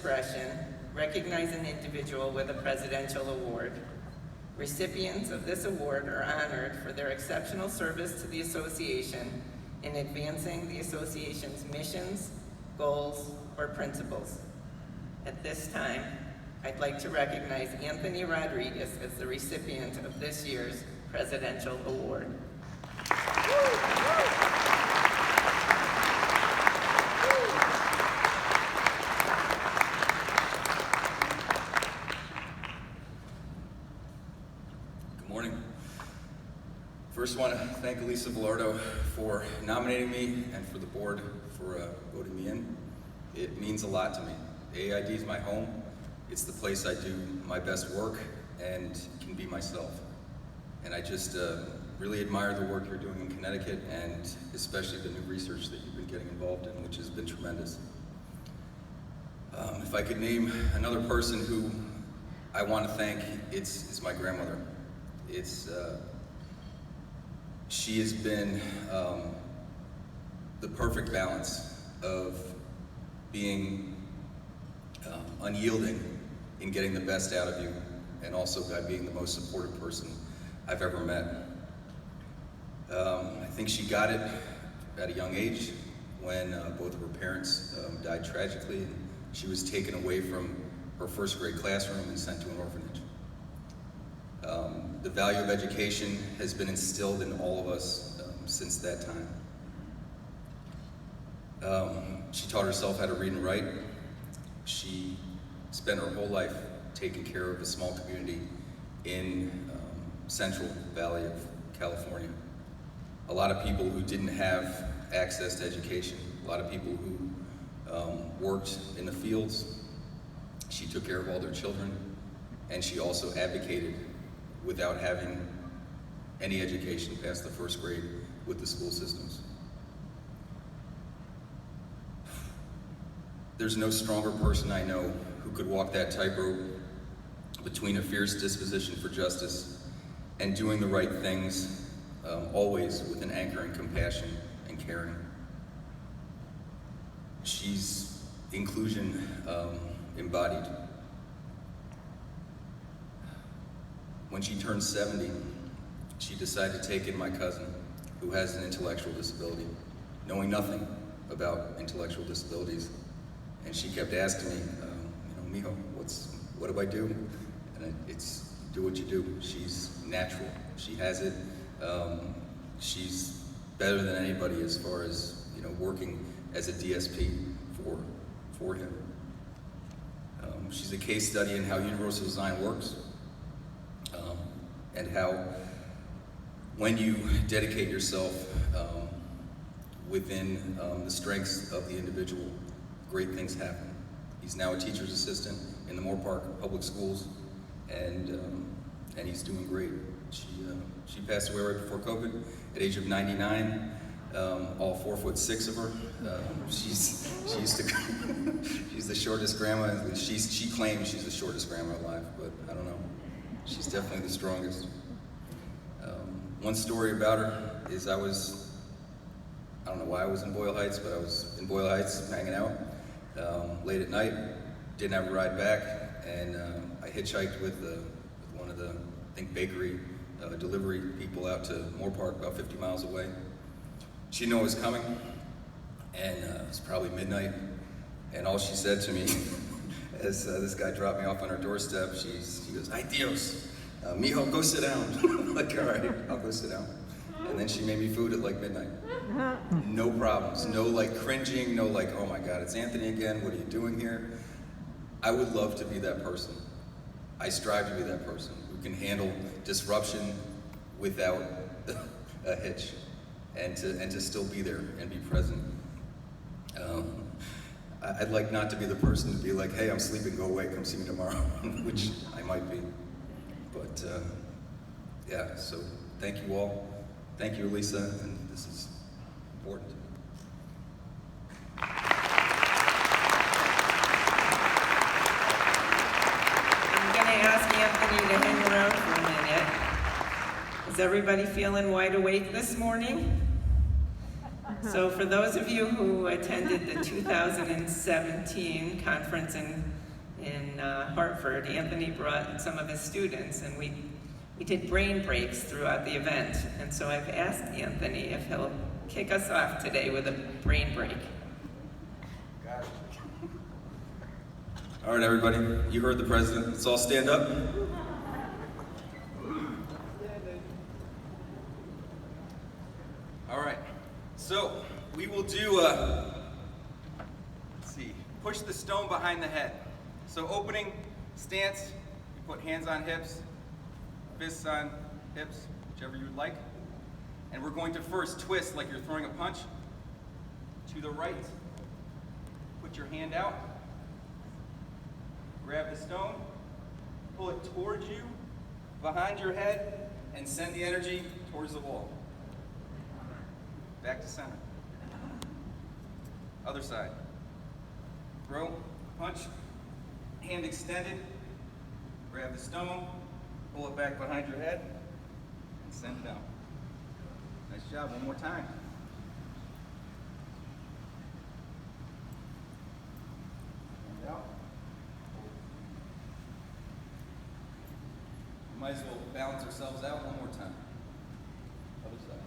discretion, recognize an individual with a presidential award. Recipients of this award are honored for their exceptional service to the association in advancing the association's missions, goals, or principles. At this time, I'd like to recognize Anthony Rodriguez as the recipient of this year's Presidential Award. Good morning. First, I want to thank Elisa Velardo for nominating me and for the board for voting me in. It means a lot to me. AID is my home. It's the place I do my best work and can be myself. And I just really admire the work you're doing in Connecticut, and especially the new research that you've been getting involved in, which has been tremendous. If I could name another person who I want to thank, it's my grandmother. She has been the perfect balance of being unyielding in getting the best out of you, and also by being the most supportive person I've ever met. I think she got it at a young age when both of her parents died tragically, and she was taken away from her first grade classroom and sent to an orphanage. The value of education has been instilled in all of us since that time. She taught herself how to read and write. She spent her whole life taking care of a small community in Central Valley of California. A lot of people who didn't have access to education, a lot of people who worked in the fields. She took care of all their children, and she also advocated without having any education past the first grade with the school systems. There's no stronger person I know who could walk that tightrope between a fierce disposition for justice and doing the right things, always with an anchoring compassion and caring. She's inclusion embodied. When she turned 70, she decided to take in my cousin, who has an intellectual disability, knowing nothing about intellectual disabilities. And she kept asking me, Mijo, what do I do? And it's do what you do. She's natural. She has it. She's better than anybody as far as working as a DSP for him. She's a case study in how universal design works, and how when you dedicate yourself within the strengths of the individual, great things happen. He's now a teacher's assistant in the Moore Park Public Schools, and he's doing great. She passed away right before COVID at age of 99. All 4'6" of her. She's the shortest grandma. She claims she's the shortest grandma alive, but I don't know. She's definitely the strongest. One story about her is I don't know why I was in Boyle Heights, but I was in Boyle Heights hanging out late at night. Didn't have a ride back, and I hitchhiked with one of the, I think, bakery delivery people out to Moore Park, about 50 miles away. She didn't know it was coming, and it was probably midnight, and all she said to me as this guy dropped me off on her doorstep, she goes, "Ay Dios, mijo, go sit down." I'm like, all right, I'll go sit down. And then she made me food at like midnight. No problems, no like cringing, no like, oh my God, it's Anthony again, what are you doing here? I would love to be that person. I strive to be that person who can handle disruption without a hitch, and to still be there and be present. I'd like not to be the person to be like, hey, I'm sleeping, go away, come see me tomorrow, which I might be. But yeah, so thank you all. Thank you, Elisa, and this is important. I'm going to ask Anthony to hang around for a minute. Is everybody feeling wide awake this morning? So for those of you who attended the 2017 conference in Hartford, Anthony brought some of his students, and we did brain breaks throughout the event. And so I've asked Anthony if he'll kick us off today with a brain break. Got it. All right, everybody, you heard the president. Let's all stand up. All right, so we will do, let's see, push the stone behind the head. So opening stance, you put hands on hips, fists on hips, whichever you would like. And we're going to first twist like you're throwing a punch to the right. Put your hand out, grab the stone, pull it towards you, behind your head, and send the energy towards the wall. Back to center. Other side. Throw, punch, hand extended, grab the stone, pull it back behind your head, and send it down. Nice job, one more time. And out. We might as well balance ourselves out one more time. Other side.